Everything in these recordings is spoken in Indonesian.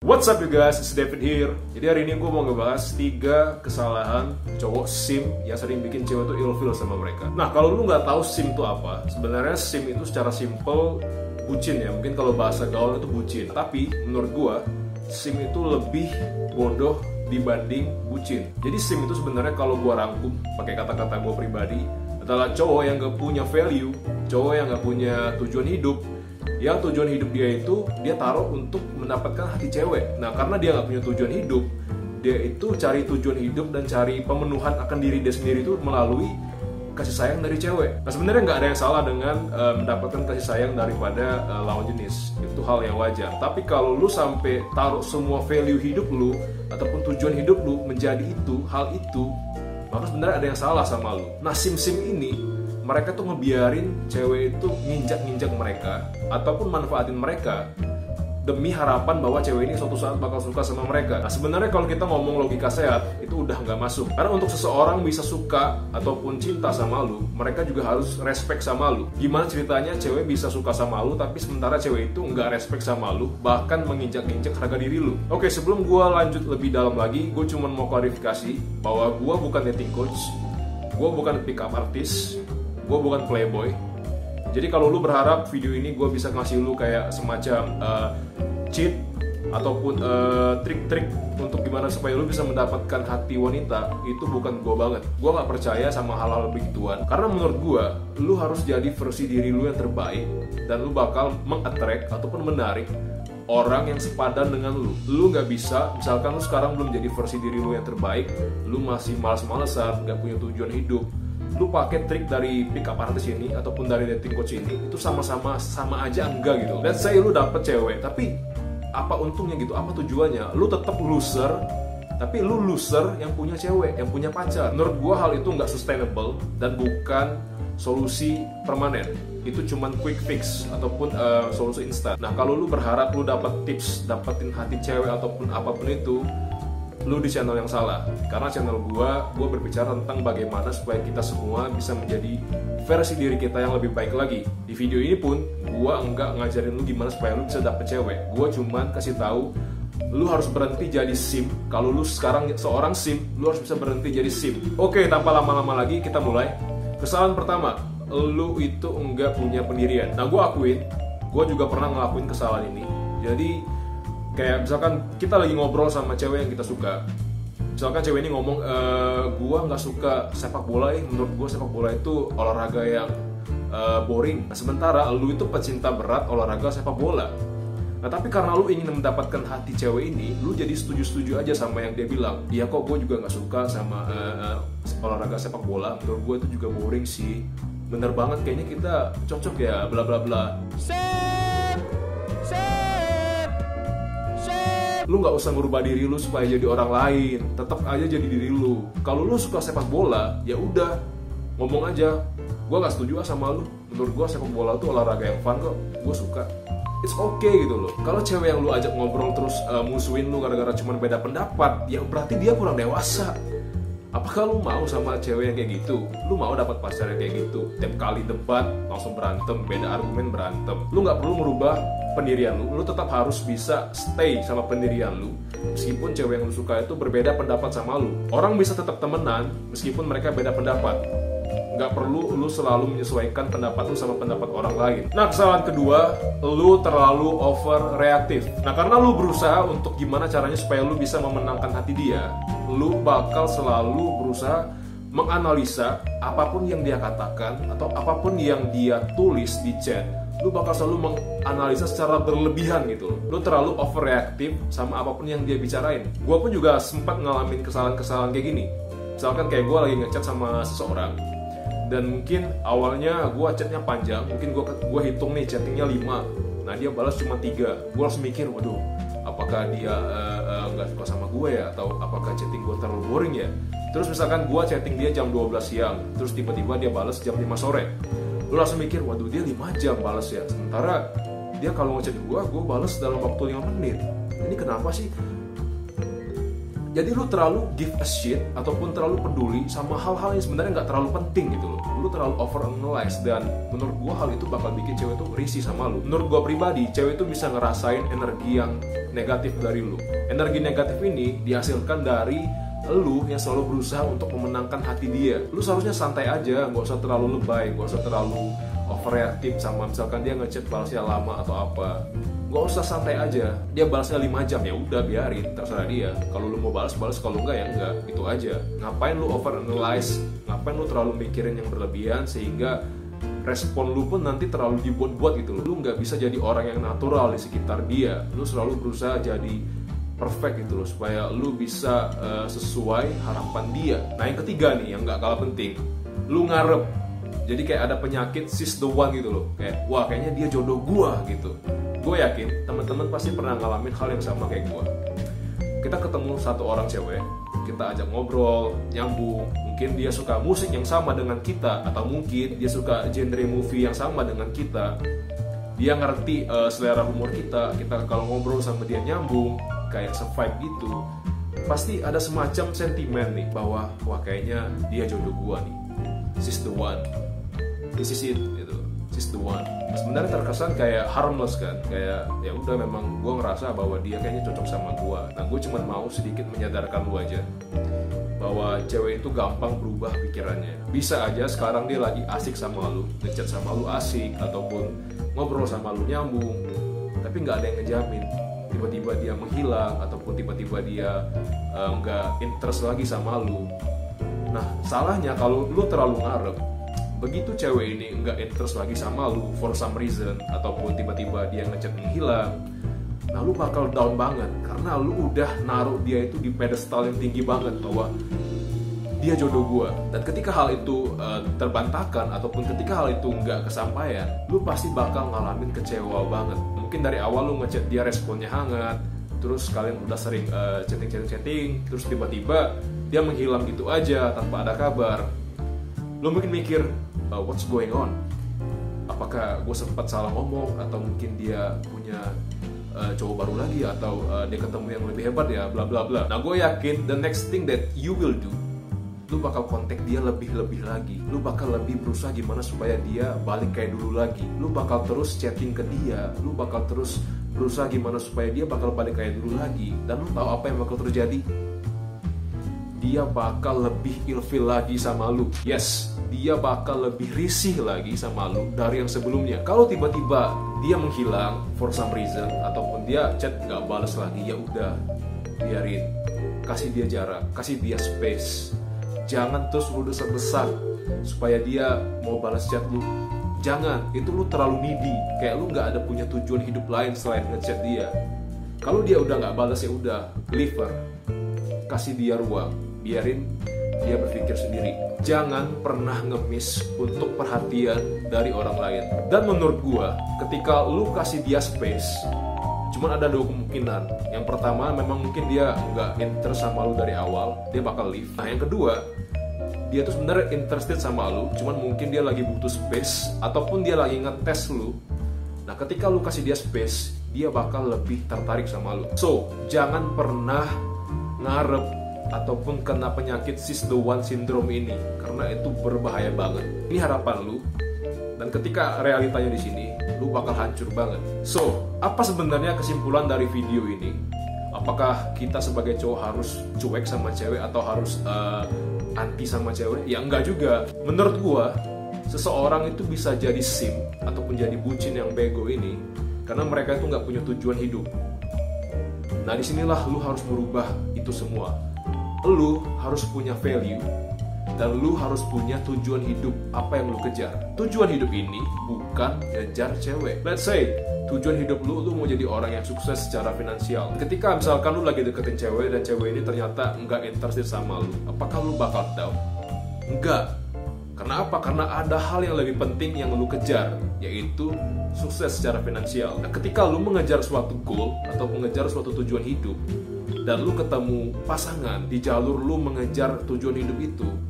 What's up you guys, it's David here. Jadi hari ini gue mau ngebahas 3 kesalahan cowok sim yang sering bikin cewek tuh ilfeel sama mereka. Nah, kalau lu nggak tahu sim itu apa, sebenarnya sim itu secara simple bucin ya. Mungkin kalau bahasa gaul itu bucin. Tapi menurut gue, sim itu lebih bodoh dibanding bucin. Jadi sim itu sebenarnya kalau gue rangkum pakai kata-kata gue pribadi adalah cowok yang gak punya value, cowok yang gak punya tujuan hidup. Yang tujuan hidup dia itu dia taruh untuk mendapatkan hati cewek. Nah, karena dia nggak punya tujuan hidup, dia itu cari tujuan hidup dan cari pemenuhan akan diri dia sendiri itu melalui kasih sayang dari cewek. Nah, sebenarnya nggak ada yang salah dengan mendapatkan kasih sayang daripada lawan jenis. Itu hal yang wajar. Tapi kalau lu sampai taruh semua value hidup lu ataupun tujuan hidup lu menjadi itu, hal itu, maka sebenarnya ada yang salah sama lu. Nah, sim-sim ini mereka tuh ngebiarin cewek itu nginjak-nginjak mereka ataupun manfaatin mereka demi harapan bahwa cewek ini suatu saat bakal suka sama mereka. Nah, sebenarnya kalau kita ngomong logika sehat itu udah nggak masuk. Karena untuk seseorang bisa suka ataupun cinta sama lu, mereka juga harus respect sama lu. Gimana ceritanya cewek bisa suka sama lu tapi sementara cewek itu nggak respect sama lu, bahkan menginjak-injak harga diri lu. Oke, sebelum gue lanjut lebih dalam lagi, gue cuma mau klarifikasi bahwa gue bukan dating coach, gue bukan pick up artist, gue bukan playboy. Jadi kalau lu berharap video ini gue bisa ngasih lu kayak semacam cheat ataupun trik-trik untuk gimana supaya lu bisa mendapatkan hati wanita, itu bukan gue banget. Gue gak percaya sama hal-hal begituan. Karena menurut gue, lu harus jadi versi diri lu yang terbaik dan lu bakal meng-attract ataupun menarik orang yang sepadan dengan lu. Lu gak bisa, misalkan lu sekarang belum jadi versi diri lu yang terbaik, lu masih males-malesan, gak punya tujuan hidup, lu pakai trik dari pick up artist ini ataupun dari dating coach ini, itu sama aja enggak gitu. Let's say lu dapet cewek, tapi apa untungnya gitu, apa tujuannya? Lu tetap loser, tapi lu loser yang punya cewek, yang punya pacar. Menurut gua hal itu nggak sustainable dan bukan solusi permanen. Itu cuman quick fix ataupun solusi instan. Nah, kalau lu berharap lu dapat tips, dapetin hati cewek ataupun apapun itu, lu di channel yang salah. Karena channel gua berbicara tentang bagaimana supaya kita semua bisa menjadi versi diri kita yang lebih baik lagi. Di video ini pun gua enggak ngajarin lu gimana supaya lu bisa dapet cewek. Gua cuman kasih tahu lu harus berhenti jadi sim. Kalau lu sekarang seorang sim, lu harus bisa berhenti jadi sim. Oke, tanpa lama-lama lagi kita mulai. Kesalahan pertama, lu itu enggak punya pendirian. Nah, gua akuin, gua juga pernah ngelakuin kesalahan ini. Jadi kayak misalkan kita lagi ngobrol sama cewek yang kita suka. Misalkan cewek ini ngomong, gue gak suka sepak bola, menurut gue sepak bola itu olahraga yang boring. Nah, sementara lu itu pecinta berat olahraga sepak bola. Nah, tapi karena lu ingin mendapatkan hati cewek ini, lu jadi setuju-setuju aja sama yang dia bilang. Iya kok, gue juga gak suka sama olahraga sepak bola, menurut gue itu juga boring sih. Bener banget, kayaknya kita cocok ya, bla bla bla. Lu nggak usah merubah diri lu supaya jadi orang lain, tetap aja jadi diri lu. Kalau lu suka sepak bola, ya udah ngomong aja, gue nggak setuju sama lu, menurut gue sepak bola tuh olahraga yang fun kok, gue suka. It's okay gitu loh. Kalau cewek yang lu ajak ngobrol terus musuhin lu gara-gara cuma beda pendapat, ya berarti dia kurang dewasa. Apakah lu mau sama cewek yang kayak gitu? Lu mau dapat pacar yang kayak gitu? Tiap kali debat langsung berantem, beda argumen berantem. Lu nggak perlu merubah pendirian lu tetap harus bisa stay sama pendirian lu. Meskipun cewek yang lu suka itu berbeda pendapat sama lu. Orang bisa tetap temenan meskipun mereka beda pendapat. Nggak perlu lu selalu menyesuaikan pendapat lu sama pendapat orang lain. Nah, kesalahan kedua, lu terlalu overreaktif. Nah, karena lu berusaha untuk gimana caranya supaya lu bisa memenangkan hati dia, lu bakal selalu berusaha menganalisa apapun yang dia katakan atau apapun yang dia tulis di chat. Lu bakal selalu menganalisa secara berlebihan gitu. Lu terlalu overreaktif sama apapun yang dia bicarain. Gua pun juga sempat ngalamin kesalahan-kesalahan kayak gini. Misalkan kayak gue lagi ngechat sama seseorang, dan mungkin awalnya gue chatnya panjang, mungkin gue hitung nih chattingnya 5, nah dia balas cuma 3. Gue langsung mikir, waduh, apakah dia nggak suka sama gue ya, atau apakah chatting gue terlalu boring ya. Terus misalkan gue chatting dia jam 12 siang, terus tiba-tiba dia balas jam 5 sore. Lu langsung mikir, waduh, dia 5 jam balas ya, sementara dia kalau ngechat gue balas dalam waktu 5 menit. Ini kenapa sih? Jadi lu terlalu give a shit ataupun terlalu peduli sama hal-hal yang sebenarnya nggak terlalu penting gitu loh. Lu terlalu overanalyze, dan menurut gua hal itu bakal bikin cewek tuh risih sama lu. Menurut gua pribadi, cewek itu bisa ngerasain energi yang negatif dari lu. Energi negatif ini dihasilkan dari lu yang selalu berusaha untuk memenangkan hati dia. Lu seharusnya santai aja, nggak usah terlalu lebay, nggak usah terlalu overreaktif sama misalkan dia ngechat balasnya lama atau apa. Gak usah, santai aja. Dia balasnya 5 jam, ya udah biarin, terserah dia. Kalau lu mau balas, kalau enggak ya enggak, itu aja. Ngapain lu overanalyze? Ngapain lu terlalu mikirin yang berlebihan sehingga respon lu pun nanti terlalu dibuat-buat gitu loh. Lu nggak bisa jadi orang yang natural di sekitar dia. Lu selalu berusaha jadi perfect gitu loh, supaya lu bisa sesuai harapan dia. Nah yang ketiga nih, yang nggak kalah penting, lu ngarep. Jadi kayak ada penyakit she's the one gitu loh. Kayak, wah kayaknya dia jodoh gua gitu. Gue yakin teman-teman pasti pernah ngalamin hal yang sama kayak gue. Kita ketemu satu orang cewek, kita ajak ngobrol, nyambung. Mungkin dia suka musik yang sama dengan kita, atau mungkin dia suka genre movie yang sama dengan kita. Dia ngerti selera humor kita. Kita kalau ngobrol sama dia nyambung, kayak se-vibe gitu. Pasti ada semacam sentimen nih bahwa wah kayaknya dia jodoh gue nih. She's the one. This is it gitu. She's the one. Sebenarnya terkesan kayak harmless kan, kayak ya udah memang gue ngerasa bahwa dia kayaknya cocok sama gue. Nah gue cuma mau sedikit menyadarkan lu aja bahwa cewek itu gampang berubah pikirannya. Bisa aja sekarang dia lagi asik sama lu, ngechat sama lu asik, ataupun ngobrol sama lu nyambung, tapi nggak ada yang ngejamin tiba-tiba dia menghilang, ataupun tiba-tiba dia nggak interest lagi sama lu. Nah salahnya kalau lu terlalu ngarep. Begitu cewek ini nggak interest lagi sama lu for some reason, ataupun tiba-tiba dia ngechat menghilang, nah lu bakal down banget karena lu udah naruh dia itu di pedestal yang tinggi banget bahwa dia jodoh gua. Dan ketika hal itu terbantahkan, ataupun ketika hal itu nggak kesampaian, lu pasti bakal ngalamin kecewa banget. Mungkin dari awal lu ngechat dia responnya hangat, terus kalian udah sering chatting, terus tiba-tiba dia menghilang gitu aja tanpa ada kabar. Lu mungkin mikir, what's going on? Apakah gue sempat salah ngomong, atau mungkin dia punya cowok baru lagi, atau dia ketemu yang lebih hebat ya, bla bla bla. Nah gue yakin the next thing that you will do, lu bakal kontak dia lebih lagi. Lu bakal lebih berusaha gimana supaya dia balik kayak dulu lagi. Lu bakal terus chatting ke dia, lu bakal terus berusaha gimana supaya dia bakal balik kayak dulu lagi. Dan lu tahu apa yang bakal terjadi? Dia bakal lebih ilfil lagi sama lu. Yes, dia bakal lebih risih lagi sama lu dari yang sebelumnya. Kalau tiba-tiba dia menghilang for some reason, ataupun dia chat gak balas lagi, ya udah biarin. Kasih dia jarak, kasih dia space. Jangan terus lu desak-desak supaya dia mau balas chat lu. Jangan, itu lu terlalu needy. Kayak lu gak ada punya tujuan hidup lain selain ngechat dia. Kalau dia udah gak balas, ya udah leave her. Kasih dia ruang, biarin dia berpikir sendiri. Jangan pernah ngemis untuk perhatian dari orang lain. Dan menurut gua, ketika lu kasih dia space, cuman ada dua kemungkinan. Yang pertama, memang mungkin dia nggak interest sama lu dari awal, dia bakal leave. Nah yang kedua, dia tuh sebenarnya interested sama lu, cuman mungkin dia lagi butuh space, ataupun dia lagi ngetes lu. Nah ketika lu kasih dia space, dia bakal lebih tertarik sama lu. So, jangan pernah ngarep ataupun kena penyakit she's the one syndrome ini, karena itu berbahaya banget. Ini harapan lu, dan ketika realitanya di sini, lu bakal hancur banget. So, apa sebenarnya kesimpulan dari video ini? Apakah kita sebagai cowok harus cuek sama cewek, atau harus anti sama cewek? Ya enggak juga. Menurut gua, seseorang itu bisa jadi simp ataupun jadi bucin yang bego ini karena mereka itu nggak punya tujuan hidup. Nah disinilah lu harus merubah itu semua. Lu harus punya value, dan lu harus punya tujuan hidup apa yang lu kejar. Tujuan hidup ini bukan ngejar cewek. Let's say tujuan hidup lu mau jadi orang yang sukses secara finansial. Ketika misalkan lu lagi deketin cewek dan cewek ini ternyata nggak interested sama lu, apakah lu bakal down? Enggak. Kenapa? Karena ada hal yang lebih penting yang lu kejar, yaitu sukses secara finansial. Nah, ketika lu mengejar suatu goal atau mengejar suatu tujuan hidup, dan lu ketemu pasangan di jalur lu mengejar tujuan hidup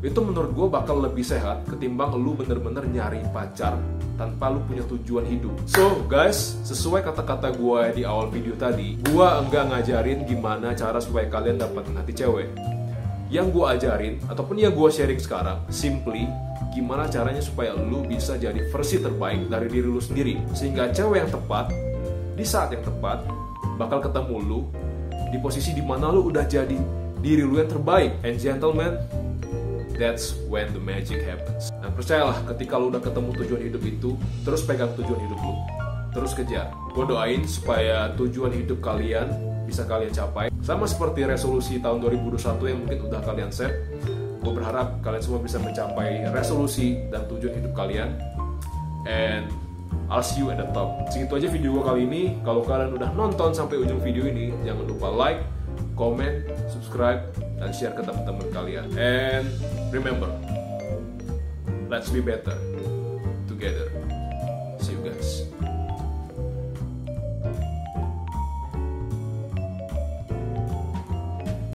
itu menurut gue bakal lebih sehat ketimbang lu bener-bener nyari pacar tanpa lu punya tujuan hidup. So guys, sesuai kata-kata gue di awal video tadi, gue enggak ngajarin gimana cara supaya kalian dapetin hati cewek. Yang gue ajarin ataupun yang gue sharing sekarang, simply gimana caranya supaya lu bisa jadi versi terbaik dari diri lu sendiri, sehingga cewek yang tepat di saat yang tepat bakal ketemu lu di posisi dimana lu udah jadi diri lu yang terbaik. And gentlemen, that's when the magic happens. Nah percayalah, ketika lu udah ketemu tujuan hidup itu, terus pegang tujuan hidup lu, terus kejar. Gue doain supaya tujuan hidup kalian bisa kalian capai. Sama seperti resolusi tahun 2021 yang mungkin udah kalian set. Gue berharap kalian semua bisa mencapai resolusi dan tujuan hidup kalian. And I'll see you at the top. Segitu aja video gue kali ini. Kalau kalian udah nonton sampai ujung video ini, jangan lupa like, comment, subscribe, dan share ke teman-teman kalian. And remember, let's be better together.